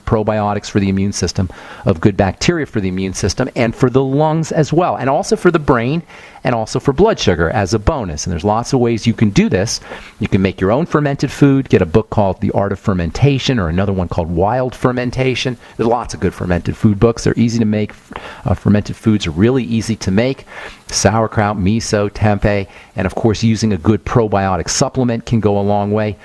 probiotics for the immune system, of good bacteria for the immune system, and for the lungs as well, and also for the brain, and also for blood sugar as a bonus. And there's lots of ways you can do this. You can make your own fermented food, get a book called The Art of Fermentation, or another one called Wild Fermentation. There's lots of good fermented food books. They're easy to make. Fermented foods are really easy to make. Sauerkraut, miso, tempeh, and of course using a good probiotic supplement can go a long way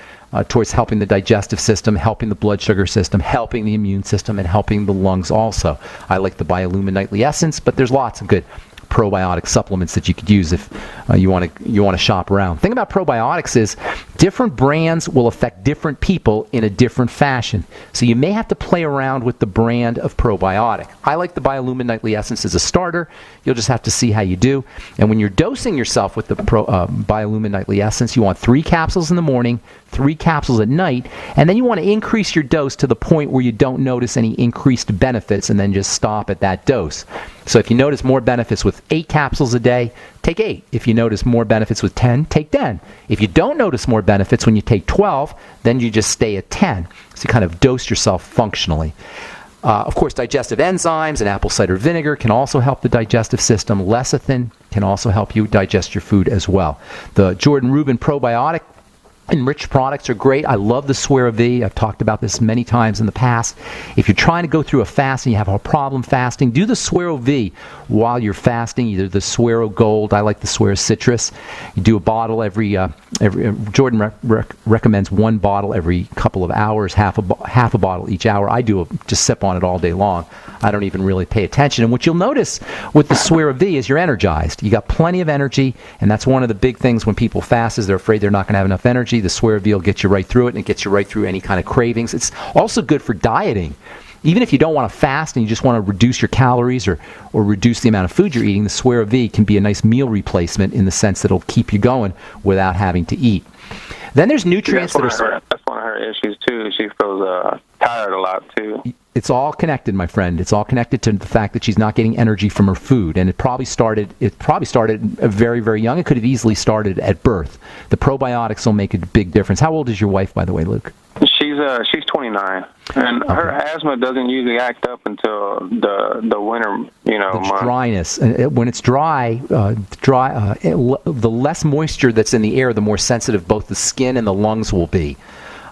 towards helping the digestive system, helping the blood sugar system, helping the immune system, and helping the lungs also. I like the Biolumin Nightly Essence, but there's lots of good probiotic supplements that you could use if you want to shop around. The thing about probiotics is different brands will affect different people in a different fashion. So you may have to play around with the brand of probiotic. I like the Biolumin Nightly Essence as a starter. You'll just have to see how you do. And when you're dosing yourself with the Biolumin Nightly Essence, you want 3 capsules in the morning, 3 capsules at night, and then you want to increase your dose to the point where you don't notice any increased benefits and then just stop at that dose. So if you notice more benefits with 8 capsules a day, take 8. If you notice more benefits with 10, take 10. If you don't notice more benefits when you take 12, then you just stay at 10. So you kind of dose yourself functionally. Of course, digestive enzymes and apple cider vinegar can also help the digestive system. Lecithin can also help you digest your food as well. The Jordan Rubin probiotic enriched products are great. I love the Suero V. I've talked about this many times in the past. If you're trying to go through a fast and you have a problem fasting, do the Suero V while you're fasting, either the Suero Gold. I like the Suero Citrus. You do a bottle every Jordan recommends 1 bottle every couple of hours, half a bottle each hour. I do just sip on it all day long. I don't even really pay attention. And what you'll notice with the Suero V is you're energized. You got plenty of energy, and that's one of the big things when people fast is they're afraid they're not going to have enough energy. The Suero V will get you right through it, and it gets you right through any kind of cravings. It's also good for dieting. Even if you don't want to fast and you just want to reduce your calories or reduce the amount of food you're eating, the Suero V can be a nice meal replacement in the sense that it'll keep you going without having to eat. Then there's nutrients that's one of her issues too. She feels tired a lot too. It's all connected, my friend. It's all connected to the fact that she's not getting energy from her food, and it probably started very, very young. It could have easily started at birth. The probiotics will make a big difference. How old is your wife, by the way, Luke? She's 29. And okay. Her asthma doesn't usually act up until the winter, months. Dryness. When it's dry, the less moisture that's in the air, the more sensitive both the skin and the lungs will be.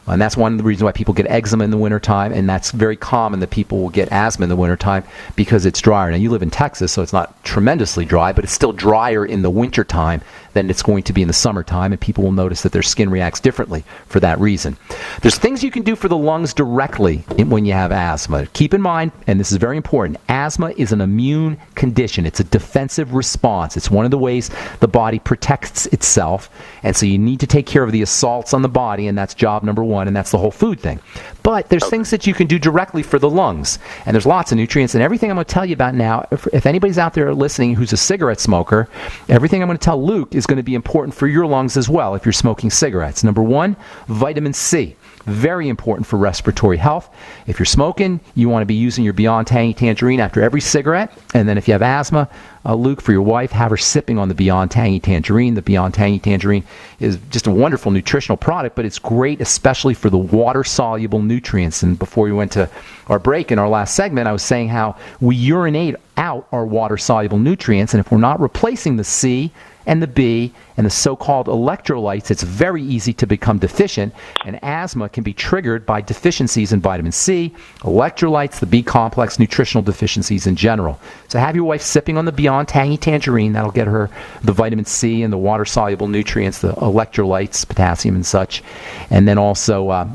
And that's one of the reasons why people get eczema in the wintertime, and that's very common that people will get asthma in the wintertime because it's drier. Now, you live in Texas, so it's not tremendously dry, but it's still drier in the wintertime than it's going to be in the summertime, and people will notice that their skin reacts differently for that reason. There's things you can do for the lungs directly when you have asthma. Keep in mind, and this is very important, asthma is an immune condition. It's a defensive response. It's one of the ways the body protects itself, and so you need to take care of the assaults on the body, and that's job number 1, and that's the whole food thing. But there's things that you can do directly for the lungs, and there's lots of nutrients, and everything I'm going to tell you about now, if anybody's out there listening who's a cigarette smoker, everything I'm going to tell Luke is going to be important for your lungs as well if you're smoking cigarettes. Number 1, vitamin C. Very important for respiratory health. If you're smoking, you want to be using your Beyond Tangy Tangerine after every cigarette. And then if you have asthma, Luke, for your wife, have her sipping on the Beyond Tangy Tangerine. The Beyond Tangy Tangerine is just a wonderful nutritional product, but it's great especially for the water-soluble nutrients. And before we went to our break in our last segment, I was saying how we urinate out our water-soluble nutrients, and if we're not replacing the C and the B and the so-called electrolytes, it's very easy to become deficient, and asthma can be triggered by deficiencies in vitamin C, electrolytes, the B complex, nutritional deficiencies in general. So have your wife sipping on the Beyond Tangy Tangerine. That'll get her the vitamin C and the water-soluble nutrients, the electrolytes, potassium and such, and then also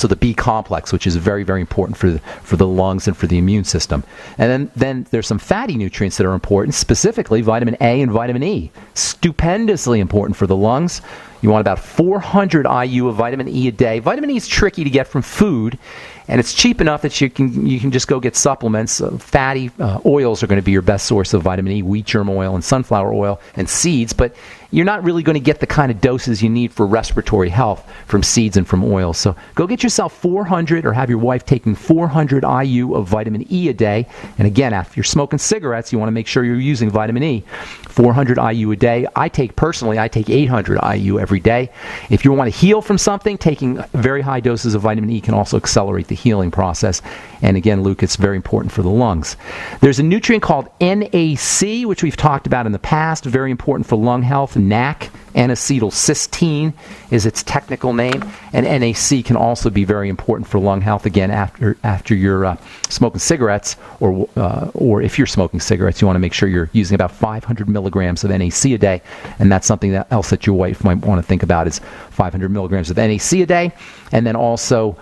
the B complex, which is very, very important for the lungs and for the immune system. And then there's some fatty nutrients that are important, specifically vitamin A and vitamin E. Stupendously important for the lungs. You want about 400 IU of vitamin E a day. Vitamin E is tricky to get from food, and it's cheap enough that you can just go get supplements. Fatty oils are going to be your best source of vitamin E, wheat germ oil and sunflower oil and seeds, but you're not really going to get the kind of doses you need for respiratory health from seeds and from oils. So go get yourself 400 or have your wife taking 400 IU of vitamin E a day. And again, after you're smoking cigarettes, you want to make sure you're using vitamin E. 400 IU a day. I take 800 IU every day. If you want to heal from something, taking very high doses of vitamin E can also accelerate the healing process. And again, Luke, it's very important for the lungs. There's a nutrient called NAC, which we've talked about in the past, very important for lung health. NAC, N-acetylcysteine, is its technical name. And NAC can also be very important for lung health. Again, after you're smoking cigarettes, or if you're smoking cigarettes, you want to make sure you're using about 500 milligrams of NAC a day. And that's something else that your wife might want to think about, is 500 milligrams of NAC a day. And then also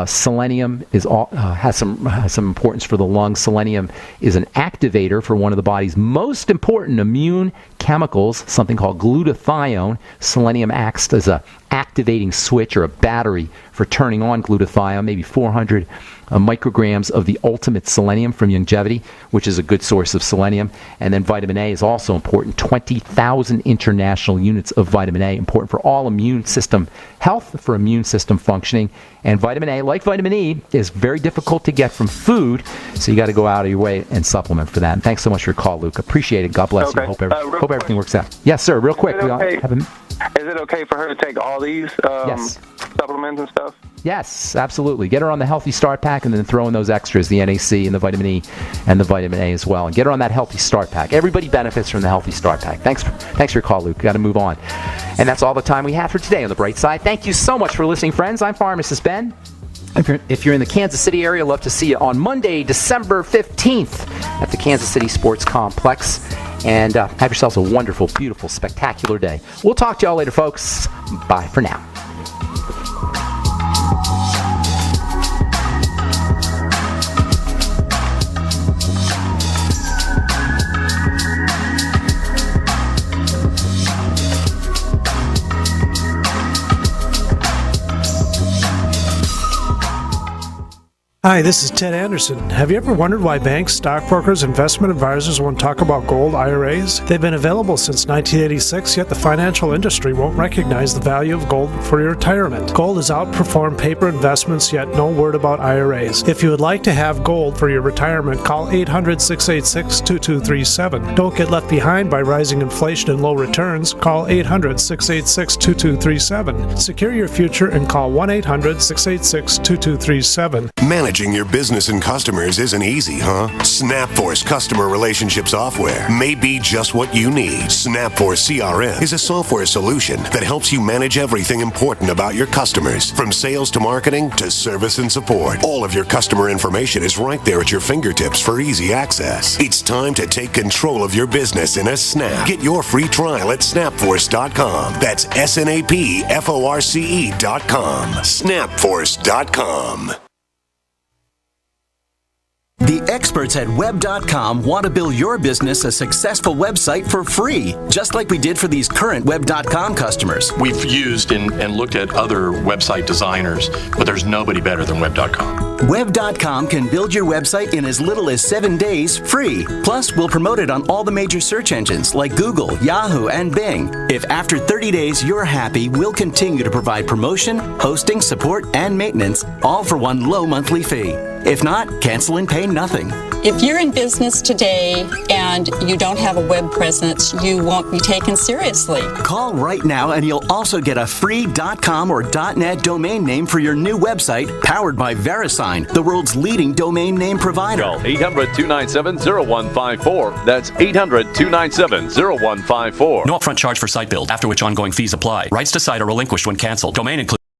selenium has some importance for the lungs. Selenium is an activator for one of the body's most important immune chemicals, something called glutathione. Selenium acts as a activating switch or a battery for turning on glutathione, maybe 400 micrograms of the ultimate selenium from Longevity, which is a good source of selenium. And then vitamin A is also important. 20,000 international units of vitamin A, important for all immune system health, for immune system functioning. And vitamin A, like vitamin E, is very difficult to get from food, so you got to go out of your way and supplement for that. And thanks so much for your call, Luke. Appreciate it. God bless you. Hope everything works out. Yes, sir. Real quick. Is it okay for her to take all these supplements and stuff? Yes, absolutely. Get her on the Healthy Start Pack and then throw in those extras, the NAC and the vitamin E and the vitamin A as well. And get her on that Healthy Start Pack. Everybody benefits from the Healthy Start Pack. Thanks for your call, Luke. Got to move on. And that's all the time we have for today on The Bright Side. Thank you so much for listening, friends. I'm Pharmacist Ben. If you're in the Kansas City area, I'd love to see you on Monday, December 15th at the Kansas City Sports Complex. And have yourselves a wonderful, beautiful, spectacular day. We'll talk to y'all later, folks. Bye for now. Hi, this is Ted Anderson. Have you ever wondered why banks, stockbrokers, investment advisors won't talk about gold IRAs? They've been available since 1986, yet the financial industry won't recognize the value of gold for your retirement. Gold has outperformed paper investments, yet no word about IRAs. If you would like to have gold for your retirement, call 800-686-2237. Don't get left behind by rising inflation and low returns. Call 800-686-2237. Secure your future and call 1-800-686-2237. Managing your business and customers isn't easy, huh? SnapForce Customer Relationship Software may be just what you need. SnapForce CRM is a software solution that helps you manage everything important about your customers, from sales to marketing to service and support. All of your customer information is right there at your fingertips for easy access. It's time to take control of your business in a snap. Get your free trial at snapforce.com. That's SNAPFORCE.com. Snapforce.com. The experts at Web.com want to build your business a successful website for free, just like we did for these current Web.com customers. We've used and looked at other website designers, but there's nobody better than Web.com. Web.com can build your website in as little as 7 days free. Plus, we'll promote it on all the major search engines like Google, Yahoo, and Bing. If after 30 days you're happy, we'll continue to provide promotion, hosting, support, and maintenance, all for one low monthly fee. If not, cancel and pay nothing. If you're in business today and you don't have a web presence, you won't be taken seriously. Call right now and you'll also get a free .com or .net domain name for your new website, powered by VeriSign, the world's leading domain name provider. Call 800-297-0154. That's 800-297-0154. No upfront charge for site build, after which ongoing fees apply. Rights to site are relinquished when canceled. Domain includes